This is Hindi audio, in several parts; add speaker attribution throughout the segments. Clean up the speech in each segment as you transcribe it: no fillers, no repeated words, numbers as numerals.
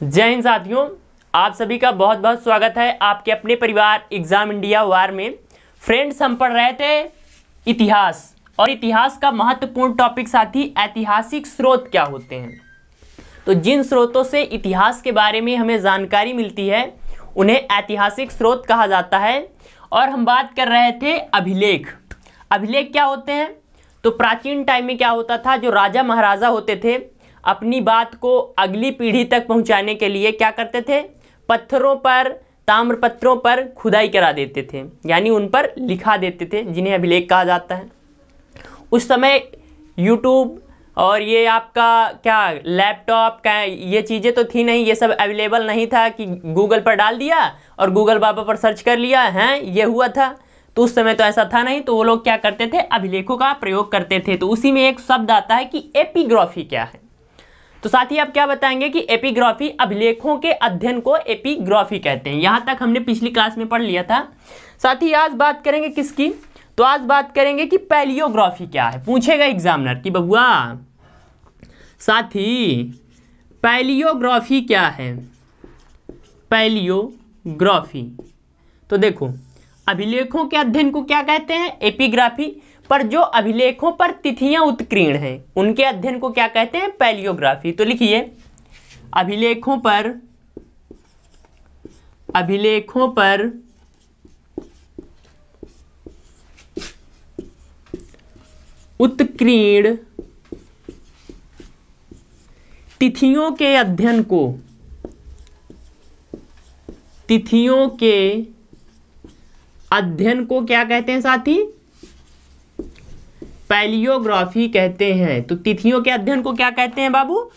Speaker 1: जय हिंद साथियों, आप सभी का बहुत बहुत स्वागत है आपके अपने परिवार एग्जाम इंडिया वार में। फ्रेंड्स, हम पढ़ रहे थे इतिहास और इतिहास का महत्वपूर्ण टॉपिक साथी ऐतिहासिक स्रोत क्या होते हैं। तो जिन स्रोतों से इतिहास के बारे में हमें जानकारी मिलती है उन्हें ऐतिहासिक स्रोत कहा जाता है। और हम बात कर रहे थे अभिलेख। अभिलेख क्या होते हैं? तो प्राचीन टाइम में क्या होता था, जो राजा महाराजा होते थे अपनी बात को अगली पीढ़ी तक पहुंचाने के लिए क्या करते थे, पत्थरों पर, ताम्रपत्रों पर खुदाई करा देते थे, यानी उन पर लिखा देते थे, जिन्हें अभिलेख कहा जाता है। उस समय यूट्यूब और ये आपका क्या लैपटॉप का ये चीज़ें तो थी नहीं, ये सब अवेलेबल नहीं था कि गूगल पर डाल दिया और गूगल बाबा पर सर्च कर लिया है ये हुआ था। तो उस समय तो ऐसा था नहीं, तो वो लोग क्या करते थे, अभिलेखों का प्रयोग करते थे। तो उसी में एक शब्द आता है कि एपिग्राफी क्या है। तो साथ ही आप क्या बताएंगे कि एपिग्राफी, अभिलेखों के अध्ययन को एपिग्राफी कहते हैं। यहां तक हमने पिछली क्लास में पढ़ लिया था। साथ ही आज बात करेंगे किसकी, तो आज बात करेंगे कि पैलियोग्राफी क्या है। पूछेगा एग्जामिनर कि बबुआ साथी पैलियोग्राफी क्या है। पैलियोग्राफी, तो देखो अभिलेखों के अध्ययन को क्या कहते हैं, एपिग्राफी। पर जो अभिलेखों पर तिथियां उत्कीर्ण हैं उनके अध्ययन को क्या कहते हैं, पैलियोग्राफी। तो लिखिए अभिलेखों पर उत्कीर्ण तिथियों के अध्ययन को क्या कहते हैं साथी, पैलियोग्राफी कहते हैं। तो तिथियों के अध्ययन को क्या कहते हैं बाबू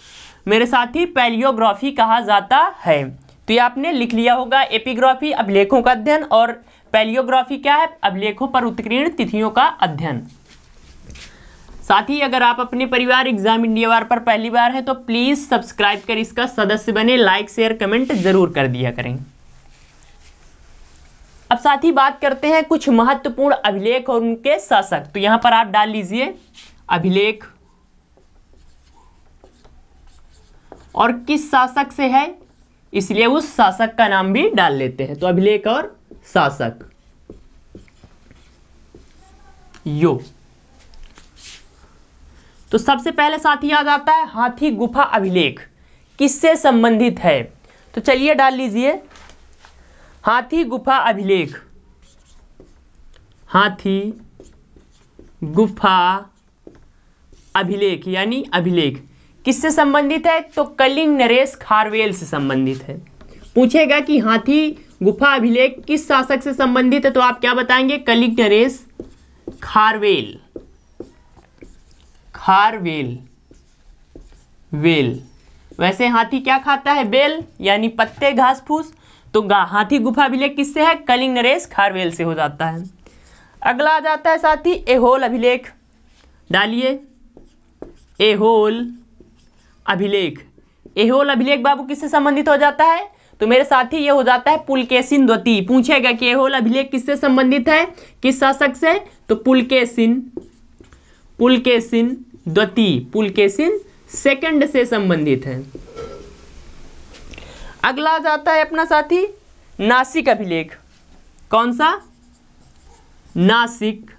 Speaker 1: मेरे साथी, पैलियोग्राफी कहा जाता है। तो ये आपने लिख लिया होगा, एपिग्राफी अभिलेखों का अध्ययन और पैलियोग्राफी क्या है, अभिलेखों पर उत्कीर्ण तिथियों का अध्ययन। साथ ही अगर आप अपने परिवार एग्जाम इंडिया वार पर पहली बार हैं तो प्लीज सब्सक्राइब कर इसका सदस्य बने, लाइक शेयर कमेंट जरूर कर दिया करें। अब साथ ही बात करते हैं कुछ महत्वपूर्ण अभिलेख और उनके शासक। तो यहां पर आप डाल लीजिए अभिलेख और किस शासक से है, इसलिए उस शासक का नाम भी डाल लेते हैं। तो अभिलेख और शासक यो। तो सबसे पहले साथी याद आता है हाथी गुफा अभिलेख किससे संबंधित है। तो चलिए डाल लीजिए हाथी गुफा अभिलेख। हाथी गुफा अभिलेख यानी अभिलेख किससे संबंधित है, तो कलिंग नरेश खारवेल से संबंधित है। पूछेगा कि हाथी गुफा अभिलेख किस शासक से संबंधित है, तो आप क्या बताएंगे, कलिंग नरेश खारवेल। वैसे हाथी क्या खाता है, बेल यानी पत्ते घास फूस। तो हाथी गुफा अभिलेख किससे है, कलिंग नरेश खारवेल से हो जाता है। अगला आ जाता है साथी ऐहोल अभिलेख। डालिए ऐहोल अभिलेख। ऐहोल अभिलेख बाबू किससे संबंधित हो जाता है, तो मेरे साथी ये हो जाता है पुलकेशिन द्वितीय। पूछेगा कि ऐहोल अभिलेख किससे संबंधित है, किस शासक से, तो पुलकेशिन द्वितीय, पुलकेशिन सेकंड से संबंधित है। अगला आ जाता है अपना साथी नासिक अभिलेख। कौन सा, नासिक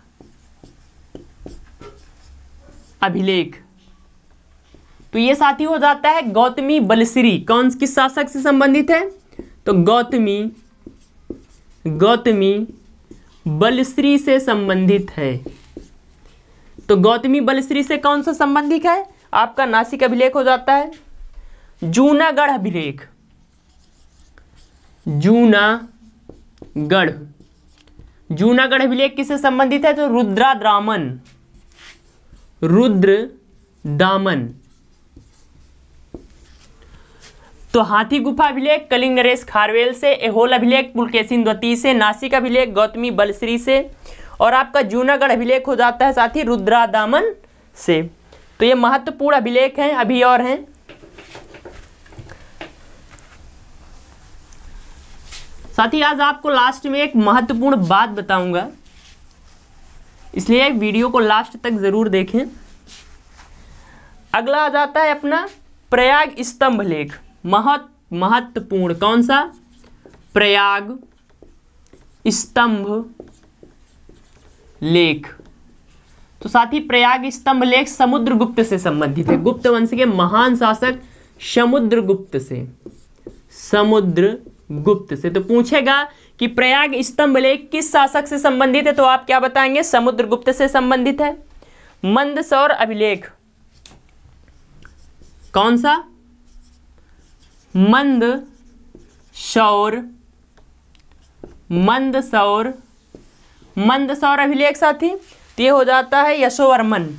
Speaker 1: अभिलेख। तो ये साथी हो जाता है गौतमी बलश्री। कौन किस शासक से संबंधित है, तो गौतमी बलश्री से संबंधित है। तो गौतमी बलश्री से कौन सा संबंधित है, आपका नासिक अभिलेख हो जाता है जूनागढ़ अभिलेख। जूनागढ़ अभिलेख किससे संबंधित है, तो रुद्रदामन। तो हाथी गुफा अभिलेख कलिंग नरेश खारवेल से, ऐहोल अभिलेख पुलकेशिन द्वितीय से, नासिक अभिलेख गौतमी बलश्री से और आपका जूनागढ़ अभिलेख हो जाता है साथी रुद्रदामन से। तो ये महत्वपूर्ण अभिलेख हैं, अभी और हैं। साथी आज आपको लास्ट में एक महत्वपूर्ण बात बताऊंगा, इसलिए वीडियो को लास्ट तक जरूर देखें। अगला आ जाता है अपना प्रयाग स्तंभ लेख। महत्वपूर्ण, कौन सा? प्रयाग स्तंभ लेख। तो साथी प्रयाग स्तंभ लेख समुद्रगुप्त से संबंधित है, गुप्त वंश के महान शासक समुद्रगुप्त से, समुद्रगुप्त से। तो पूछेगा कि प्रयाग स्तंभ लेख किस शासक से संबंधित है, तो आप क्या बताएंगे? समुद्रगुप्त से संबंधित है। मंदसौर अभिलेख, कौन सा? मंदसौर, मंदसौर, मंदसौर अभिलेख साथी, तो ये हो जाता है यशोवर्मन,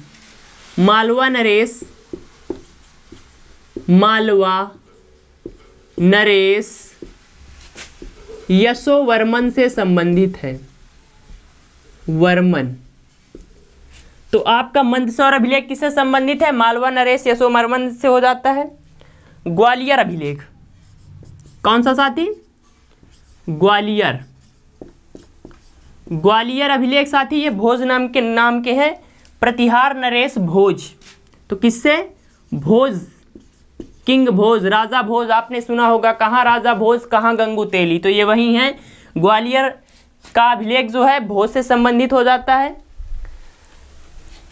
Speaker 1: मालवा नरेश, मालवा नरेश यशोवर्मन से संबंधित है, वर्मन। तो आपका मंदसौर अभिलेख किससे संबंधित है? मालवा नरेश यशोवर्मन से हो जाता है। ग्वालियर अभिलेख, कौन सा साथी? ग्वालियर, ग्वालियर अभिलेख साथी ये भोज नाम के हैं, प्रतिहार नरेश भोज। तो किससे? भोज, किंग भोज, राजा भोज, आपने सुना होगा, कहाँ राजा भोज कहाँ गंगू तेली, तो ये वही हैं। ग्वालियर का अभिलेख जो है भोज से संबंधित हो जाता है।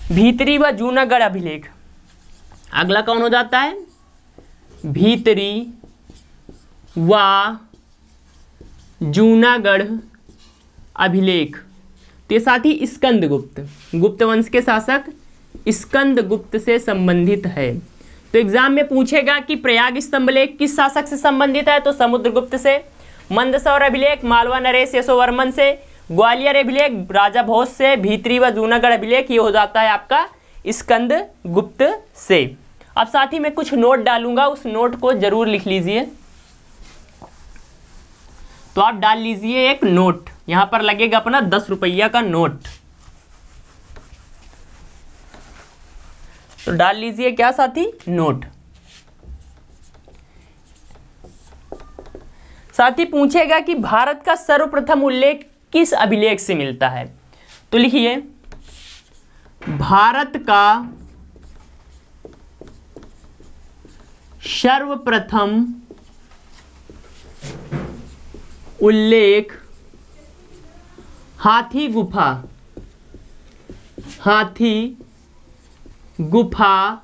Speaker 1: भीतरी व जूनागढ़ अभिलेख, अगला कौन हो जाता है? भीतरी व जूनागढ़ अभिलेख। तो ये साथी स्कंदगुप्त, गुप्त वंश के शासक स्कंदगुप्त से संबंधित है। तो एग्जाम में पूछेगा कि प्रयाग स्तंभ लेख किस शासक से संबंधित है, तो समुद्रगुप्त से। मंदसौर अभिलेख मालवा नरेश यशोवर्मन से। ग्वालियर अभिलेख राजा भोज से। भीतरी व जूनागढ़ अभिलेख ये हो जाता है आपका स्कंदगुप्त से। अब साथी मैं कुछ नोट डालूंगा, उस नोट को जरूर लिख लीजिए। तो आप डाल लीजिए एक नोट, यहां पर लगेगा अपना 10 रुपया का नोट। तो डाल लीजिए क्या साथी? नोट। साथी पूछेगा कि भारत का सर्वप्रथम उल्लेख किस अभिलेख से मिलता है, तो लिखिए भारत का सर्वप्रथम उल्लेख हाथी गुफा, हाथी गुफा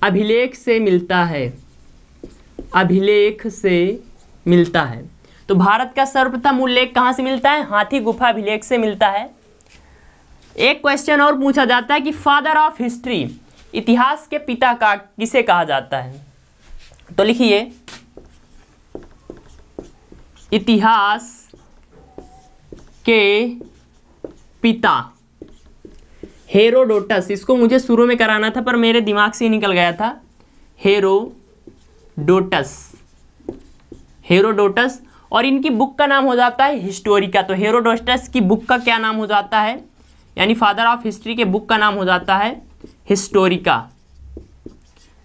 Speaker 1: अभिलेख से मिलता है, अभिलेख से मिलता है। तो भारत का सर्वप्रथम उल्लेख कहां से मिलता है? हाथी गुफा अभिलेख से मिलता है। एक क्वेश्चन और पूछा जाता है कि फादर ऑफ हिस्ट्री, इतिहास के पिता का किसे कहा जाता है, तो लिखिए इतिहास के पिता हेरोडोटस। इसको मुझे शुरू में कराना था पर मेरे दिमाग से ही निकल गया था। Herodotus, Herodotus. और इनकी बुक का नाम हो जाता है हिस्टोरिका। तो हेरोडोटस की बुक का क्या नाम हो जाता है, यानी फादर ऑफ हिस्ट्री के बुक का नाम हो जाता है हिस्टोरिका,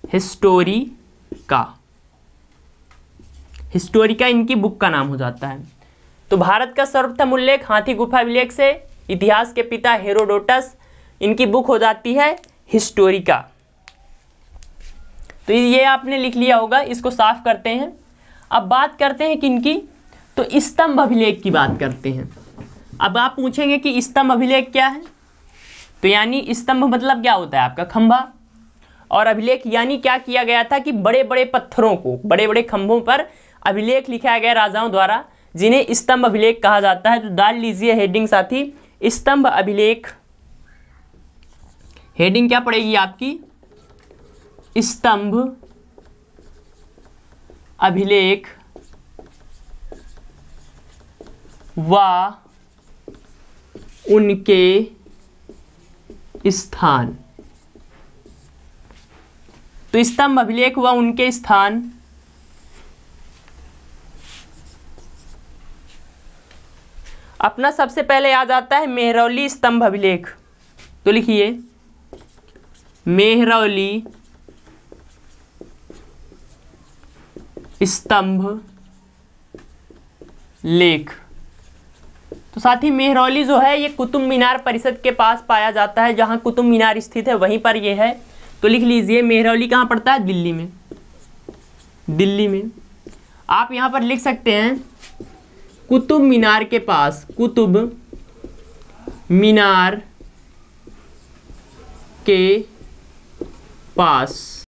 Speaker 1: हिस्टोरिका, हिस्टोरिका इनकी बुक का नाम हो जाता है। तो भारत का सर्वप्रथम उल्लेख हाथी गुफा अभिलेख से, इतिहास के पिता हेरोडोटस, इनकी बुक हो जाती है हिस्टोरिका। तो ये आपने लिख लिया होगा, इसको साफ करते हैं। अब बात करते हैं किनकी, तो स्तंभ अभिलेख की बात करते हैं। अब आप पूछेंगे कि स्तंभ अभिलेख क्या है, तो यानी स्तंभ मतलब क्या होता है आपका खंभा, और अभिलेख यानी क्या किया गया था कि बड़े बड़े पत्थरों को बड़े बड़े खंभों पर अभिलेख लिखाया गया राजाओं द्वारा, जिन्हें स्तंभ अभिलेख कहा जाता है। तो डाल लीजिए हेडिंग साथी स्तंभ अभिलेख। हेडिंग क्या पड़ेगी आपकी? स्तंभ अभिलेख व उनके स्थान। तो स्तंभ अभिलेख व उनके स्थान अपना सबसे पहले याद आता है मेहरौली स्तंभ अभिलेख। तो लिखिए मेहरौली स्तंभ लेख। तो साथ ही मेहरौली जो है ये कुतुब मीनार परिषद के पास पाया जाता है, जहां कुतुब मीनार स्थित है वहीं पर ये है। तो लिख लीजिए मेहरौली कहां पड़ता है? दिल्ली में। दिल्ली में। आप यहाँ पर लिख सकते हैं कुतुब मीनार के पास, कुतुब मीनार के पास।